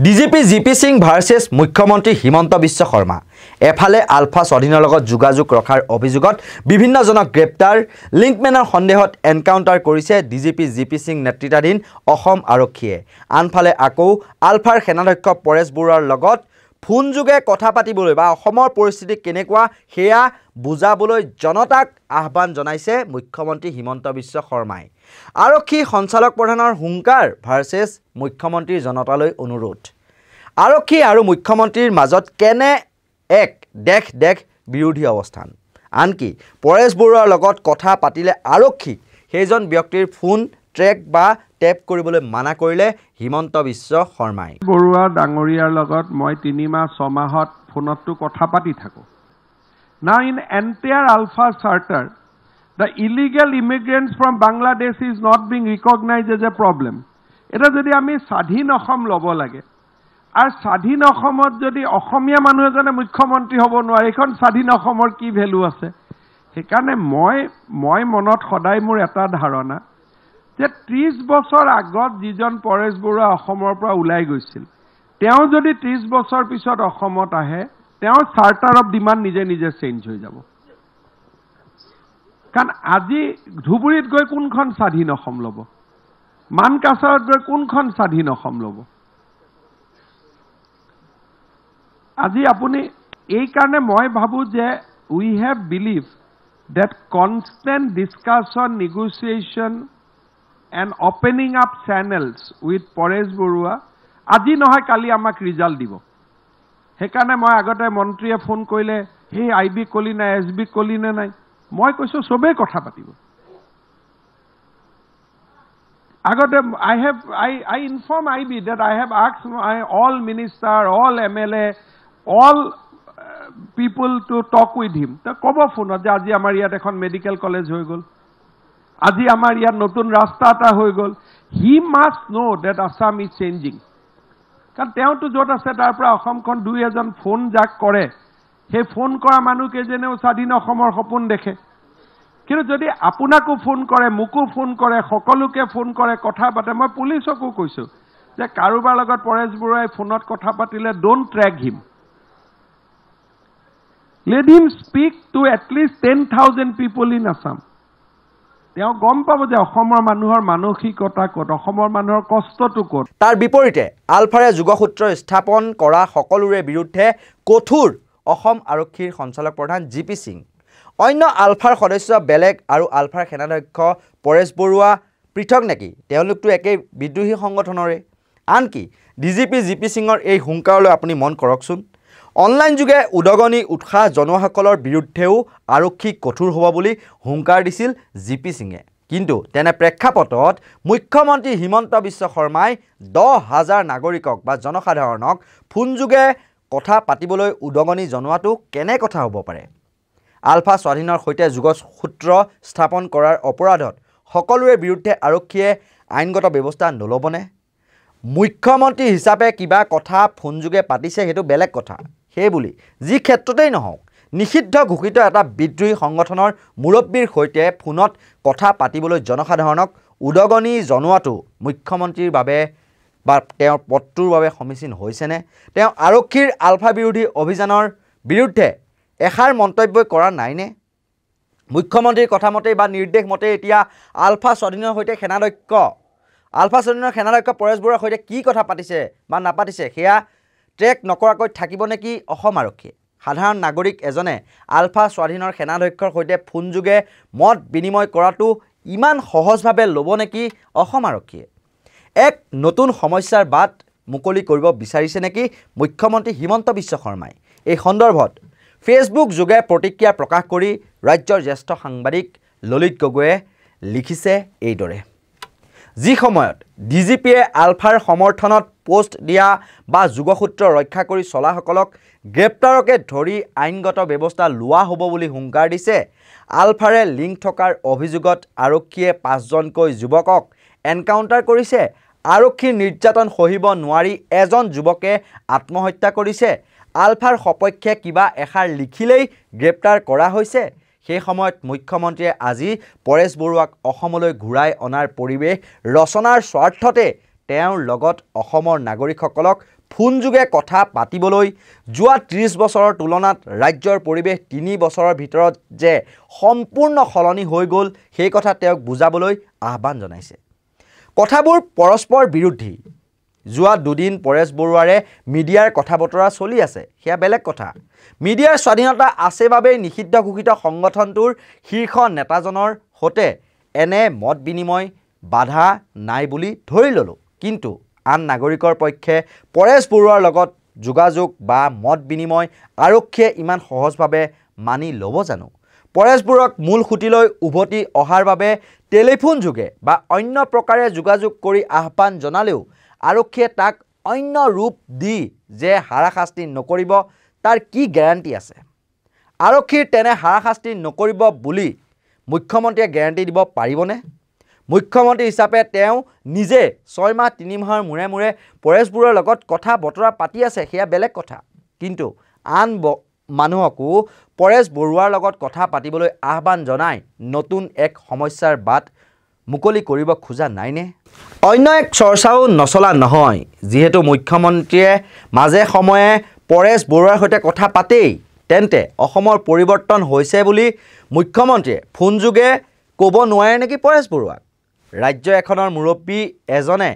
DGP GP Singh versus মুখ্যমন্ত্ৰী হিমন্ত বিশ্ব শৰ্মা এফালে আলফা স্বাধীনৰ লগত যোগাযোগ ৰখাৰ অভিযোগত বিভিন্নজনক গ্ৰেপ্তাৰ লিংকমেনৰ সন্দেহত এনকাউণ্টাৰ কৰিছে ডিজিপি জিপি সিং নেতৃত্বাধীন অসম আৰক্ষীয়ে আনফালে আকৌ আলফাৰ সেনাধ্যক্ষ পৰেশ বৰুৱাৰ লগত ফোন যোগে কথা পাতিবলৈ বা অসমৰ পৰিস্থিতি কেনেকুৱা হেয়া বুজাবলৈ জনতাক আহ্বান জনাইছে মুখ্যমন্ত্ৰী হিমন্ত বিশ্ব শৰ্মাই আৰক্ষী সঞ্চালক প্ৰধানৰ হুংকাৰ ভাৰ্চেছ মুখ্যমন্ত্ৰীৰ জনতালৈ অনুৰোধ আৰক্ষী আৰু মুখ্যমন্ত্ৰীৰ মাজত কেনে এক দেশ বিৰোধী অৱস্থান আনকি পৰেশ বৰুৱাৰ লগত কথা পাতিলে আৰক্ষী সেইজন ব্যক্তিৰ ফোন ট্ৰেক বা টেপ কৰিবলৈ মানা কৰিলে হিমন্ত বিশ্ব শৰ্মাই বৰুৱা ডাঙৰীয়াৰ লগত মই 3 মাহ 6 মাহত ফোনতো কথা পাতি থাকো now in entire alpha charter the illegal immigrants from Bangladesh is not being recognized as a problem এটা যদি আমি স্বাধীন অসম লব লাগে আর স্বাধীন অসমত যদি অসমীয়া মানুহ এজনে মুখ্যমন্ত্ৰী হ'ব নোৱাৰে এখন স্বাধীন অসমৰ কি ভ্যালু আছে সেইকাৰণে মই মনত সদায় মোৰ এটা ধাৰণা যে 30 বছৰ আগত যিজন পৰেশ বৰুৱা অসমৰ পৰা ওলাই গৈছিল তেওঁ যদি 30 বছৰ পিছত অসমত আহে তেওঁ চাৰ্টাৰ অফ ডিমান্ড নিজে চেঞ্জ হৈ যাব কাৰণ আজি ধুবুৰীত গৈ কোনখন স্বাধীন অসম ল'ব মানকাছাৰত গৈ কোনখন স্বাধীন অসম ল'ব আজি আপুনি এই কাৰণে মই ভাবো যে we have believe that constant discussion negotiation and opening up channels with Paresh Borua আজি নহয় কালি আমাক ৰিজাল্ট দিব হেকাৰণে মই আগতে মন্ত্ৰীয়ে ফোন কৰিলে হে আইবি কলি না এসবি কলি না নাই মই কৈছো সবে কথা পাতিব আগতে I inform IB that I have asked all minister all MLA all people to talk with him তা কব ফোনত যে আজি আমাৰ ইয়াত এখন মেডিকেল কলেজ হৈ গল আজি আমাৰ ইয়াত নতুন ৰাস্তা এটা হৈ গল he must know that Assam is changing কাৰণ তেওঁটো যত আছে তাৰ পৰা অসমখন দুই এজন ফোন যাক কৰে সেই ফোন কৰা মানুহকে যেনেও স্বাধীন অসমৰ সপোন দেখে কিন্তু যদি আপোনাকো ফোন কৰে মুকো ফোন কৰে সকলোকে ফোন কৰে কথা পাতে মই পুলিচকো কৈছো যে কাৰোবাৰ লগত পৰেশ বৰুৱাই ফোনত কথা পাতিলে don't track him let him speak to at least 10,000 people in Assam তেওঁ গম পাব যে অসমৰ মানুহৰ মানসিকতা কত অসমৰ মানুহৰ কষ্টটো কত তাৰ বিপৰীতে আলফাৰে যোগসূত্ৰ স্থাপন কৰা সকলোৰে বিৰুদ্ধে কঠোৰ অসম আৰক্ষীৰ সঞ্চালক প্ৰধান জিপি সিং অন্য আলফাৰ সদস্য বেলেগ আৰু আলফাৰ সেনাধ্যক্ষ পৰেশ বৰুৱা পৃথক নেকি তেওঁলোকটো একে বিদ্ৰোহী সংগঠনৰে আনকি ডিজিপি জিপি সিঙৰ এই হুংকাৰলৈ আপুনি মন কৰকচোন অনলাইন যুগে উদগনি উৎসাহ জনসকলৰ বিৰুদ্ধেও আৰক্ষী কঠোৰ হ'ব বুলি হুংকাৰ দিছিল জিপি সিঙে কিন্তু তেনে প্ৰেক্ষাপটত মুখ্যমন্ত্ৰী হিমন্ত বিশ্ব শৰ্মাই 10,000 নাগৰিকক বা জনসাধাৰণক ফোন যোগে কথা পাতিবলৈ উদগনি জনোৱাটো কেনে কথা হ'ব পাৰে আলফা স্বাধীনৰ সৈতে যোগসূত্ৰ স্থাপন কৰাৰ অপৰাধত সকলোৰে বিৰুদ্ধে আৰক্ষীয়ে আইনগত ব্যৱস্থা নলবনে মুখ্যমন্ত্ৰী হিচাপে কিবা কথা ফোন যোগে পাতিছে হেতু বেলেগ কথা সেই বুলি যি ক্ষেত্ৰতেই নহওক নিষিদ্ধ ঘোষিত এটা বিদ্ৰোহী সংগঠনৰ মুৰব্বীৰ সৈতে ফোনত কথা পাতিবলৈ জনসাধাৰণক উদগনি জনোৱাটো মুখ্যমন্ত্ৰীৰ বাবে বা তেওঁৰ পত্ৰৰ বাবে সমীচীন হৈছেনে তেওঁ আৰক্ষীৰ আলফা বিৰোধী অভিযানৰ বিৰুদ্ধে এষাৰ মন্তব্য কৰা নাইনে মুখ্যমন্ত্ৰীৰ কথা মতে বা নিৰ্দেশ মতে এতিয়া আলফা স্বাধীনৰ সৈতে সেনাধ্যক্ষ পৰেশ বৰুৱাৰ সৈতে কি কথা পাতিছে বা নাপাতিছে সেয়া ট্ৰেক নকৰাকৈ থাকিব নেকি অসম আৰক্ষী সাধাৰণ নাগৰিক এজনে আলফা স্বাধীনৰ সেনাধ্যক্ষৰ সৈতে ফোন যোগে মত বিনিময় কৰাটো ইমান সহজভাৱে ল'ব নেকি অসম আৰক্ষীয়ে এক নতুন সমস্যাৰ বাট মুকলি কৰিব বিচাৰিছে নেকি মুখ্যমন্ত্ৰী হিমন্ত বিশ্ব শৰ্মাই এই সন্দৰ্ভত ফেচবুক যোগে প্ৰতিক্ৰিয়া প্ৰকাশ কৰি ৰাজ্যৰ জ্যেষ্ঠ সাংবাদিক ললিত গগৈয়ে লিখিছে এইদৰে যি সময়ত ডিজিপিয়ে আলফাৰ সমৰ্থনত পোষ্ট দিয়া বা যোগসূত্ৰ ৰক্ষা কৰি চলাসকলক গ্ৰেপ্তাৰকে ধৰি আইনগত ব্যৱস্থা লোৱা হ'ব বুলি হুংকাৰ দিছে আলফাৰে লিংক থকাৰ অভিযোগত আৰক্ষীয়ে 5জনকৈ যুৱকক এনকাউণ্টাৰ কৰিছে আৰক্ষীৰ নিৰ্যাতন সহিব নোৱাৰি এজন যুৱকে আত্মহত্যা কৰিছে আলফাৰ সপক্ষে কিবা এষাৰ লিখিলেই গ্ৰেপ্তাৰ কৰা হৈছে সেই সময়ত মুখ্যমন্ত্ৰীয়ে আজি পৰেশ বৰুৱাক অসমলৈ ঘূৰাই অনাৰ পৰিৱেশ ৰচনাৰ স্বাৰ্থতে তেওঁৰ লগত অসমৰ নাগৰিকসকলক ফোনযোগে কথা পাতিবলৈ যোৱা 30 বছৰৰ তুলনাত ৰাজ্যৰ পৰিৱেশ 3 বছৰৰ ভিতৰত যে সম্পূৰ্ণ সলনি হৈ গ'ল সেই কথা তেওঁক বুজাবলৈ আহ্বান জনাইছে কথাবোৰ পৰস্পৰ বিৰোধী যোৱা দুদিন পৰেশ বৰুৱাৰে মিডিয়াৰ কথা বতৰা চলি আছে সেয়া বেলেগ কথা মিডিয়াৰ স্বাধীনতা আছে বাবে নিষিদ্ধ ঘোষিত সংগঠনটোৰ শীৰ্ষ নেতাজনৰ হতে এনে মত বিনিময় বাধা নাই বুলি ধৰি ললো কিন্তু আন নাগৰিকৰ পক্ষে পৰেশ বৰুৱাৰ লগত যোগাযোগ বা মত বিনিময় আৰক্ষীয়ে ইমান সহজভাৱে মানি ল'ব জানো পৰেশ বৰুৱাক মূল খুঁটিলৈ উভতি অহাৰ বাবে টেলিফোন যোগে বা অন্য প্ৰকাৰে যোগাযোগ কৰি আহ্বান জনালেও আৰক্ষীয়ে তাক অন্য ৰূপ দি যে হাৰাশাস্তি নকৰিব তাৰ কি গ্যাৰান্টি আছে আৰক্ষীৰ তেনে হাৰাশাস্তি নকৰিব বুলি মুখ্যমন্ত্ৰীয়ে গ্যাৰান্টি দিব পাৰিবনে মুখ্যমন্ত্ৰী হিচাপে তেওঁ নিজে 6 মাহ 3 মাহৰ মূৰে মূৰে পৰেশ বৰুৱাৰ লগত কথা বতৰা পাতি আছে সেয়া বেলেগ কথা কিন্তু আন মানুহকো পৰেশ বৰুৱাৰ লগত কথা পাতিবলৈ আহ্বান জনাই নতুন এক সমস্যাৰ বাট মুকলি কৰিব খোজা নাইনে অন্য এক চৰ্চাও নচলা নহয় যেহেতু মুখ্যমন্ত্ৰীয়ে মাজে সময়ে পৰেশ বৰুৱাৰ সৈতে কথা পাতেই তেন্তে অসমৰ পৰিৱৰ্তন হৈছে বুলি মুখ্যমন্ত্ৰীয়ে ফোনযোগে ক'ব নোৱাৰে নেকি পৰেশ বৰুৱাক ৰাজ্য এখনৰ মুৰব্বী এজনে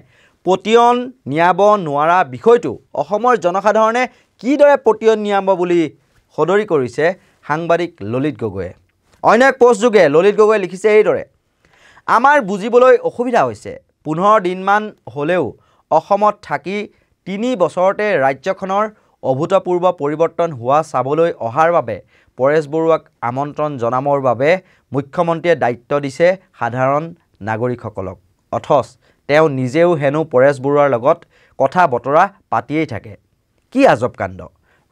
পতিয়ন নিয়াব নোৱাৰা বিষয়টো অসমৰ জনসাধাৰণে কিদৰে পতিয়ন নিয়াব বুলি সদৰি কৰিছে সাংবাদিক ললিত গগৈয়ে অন্য এক পোষ্টযোগে ললিত গগৈয়ে লিখিছে এইদৰে আমাৰ বুজিবলৈ অসুবিধা হৈছে 15 দিনমান হ'লেও অসমত থাকি 3 বছৰতে ৰাজ্যখনৰ অভূতপূৰ্ব পৰিৱৰ্তন হোৱা চাবলৈ অহাৰ বাবে পৰেশ বৰুৱাক আমন্ত্ৰণ জনাবৰ বাবে মুখ্যমন্ত্ৰীয়ে দায়িত্ব দিছে সাধাৰণ নাগৰিকসকলক অথচ তেওঁ নিজেও হেনো পৰেশ বৰুৱাৰ লগত কথা বতৰা পাতিয়েই থাকে কি আজব কাণ্ড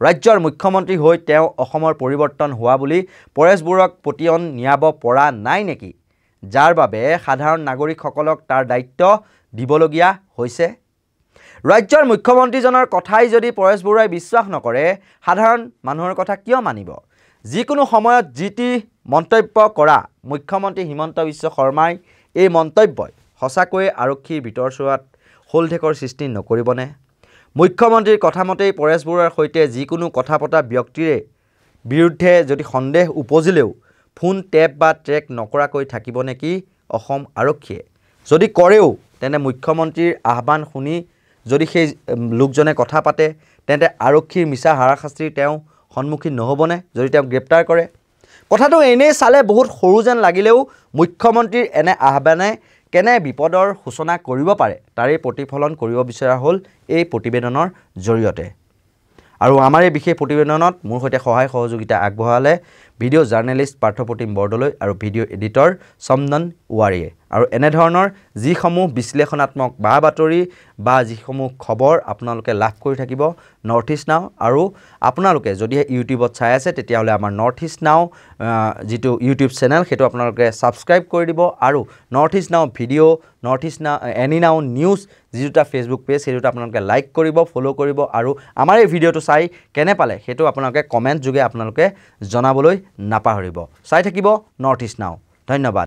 ৰাজ্যৰ মুখ্যমন্ত্ৰী হৈ তেওঁ অসমৰ পৰিৱৰ্তন হোৱা বুলি পৰেশ বৰুৱাক পতিয়ন নিয়াব পৰা নাই নেকি যাৰ বাবে সাধাৰণ নাগৰিকসকলক তাৰ দায়িত্ব দিবলগীয়া হৈছে ৰাজ্যৰ মুখ্যমন্ত্ৰীজনৰ কথাই যদি পৰেশ বৰুৱাই বিশ্বাস নকৰে সাধাৰণ মানুহৰ কথা কিয় মানিব যিকোনো সময়ত জিটি মন্তব্য কৰা মুখ্যমন্ত্ৰী হিমন্ত বিশ্ব শৰ্মাই এই মন্তব্যই সঁচাকৈয়ে আৰক্ষীৰ ভিতৰচোৱাত হোলঠেকৰ সৃষ্টি নকৰিবনে মুখ্যমন্ত্ৰীৰ কথামতেই পৰেশ বৰুৱাৰ সৈতে যিকোনো কথা পতা ব্যক্তিৰে বিৰুদ্ধে যদি সন্দেহ উপজিলেও ফোন টেপ বা ট্ৰেক নকৰাকৈ থাকিব নেকি অসম আৰক্ষীয়ে যদি কৰেও তেনে মুখ্যমন্ত্ৰীৰ আহ্বান শুনি যদি সেই লোকজনে কথা পাতে তেন্তে আৰক্ষীৰ মিছা হাৰাশাস্তিৰ তেওঁ সন্মুখীন নহবনে যদি তেওঁক গ্ৰেপ্তাৰ কৰে কথাটো এনেই চালে বহুত সৰু যেন লাগিলেও মুখ্যমন্ত্ৰীৰ এনে আহ্বানে কেনে বিপদৰ সূচনা কৰিব পাৰে তাৰে প্ৰতিফলন কৰিব বিচৰা হ'ল এই প্ৰতিবেদনৰ জৰিয়তে আৰু আমাৰ এই বিশেষ প্ৰতিবেদনত মোৰ সৈতে সহায় সহযোগিতা আগবঢ়ালে ভিডিঅ' জাৰ্নেলিষ্ট পাৰ্থপ্ৰতিম বৰদলৈ আৰু ভিডিঅ' এডিটৰ চন্দন ৱাৰীয়ে আৰু এনে ধৰণৰ যিসমূহ বিশ্লেষণাত্মক বা বাতৰি বা যিসমূহ খবৰ আপোনালোকে লাভ কৰি থাকিব নৰ্থ ইষ্ট নাও আৰু আপোনালোকে যদি ইউটিউবত চাই আছে তেতিয়াহ'লে আমাৰ নৰ্থ ইষ্ট নাও যিটো ইউটিউব চেনেল সেইটো আপোনালোকে ছাবস্ক্ৰাইব কৰি দিব আৰু নৰ্থ ইষ্ট নাও ভিডিঅ' নৰ্থ ইষ্ট নাও এনি নাও নিউজ যি দুটা ফেচবুক পেজ সেই দুটা আপোনালোকে লাইক কৰিব ফ'ল' কৰিব আৰু আমাৰ এই ভিডিঅ'টো চাই কেনে পালে সেইটো আপোনালোকে কমেণ্ট যোগে আপোনালোকে জনাবলৈ নাপাহৰিব চাই থাকিব নৰ্থ ইষ্ট নাও ধন্যবাদ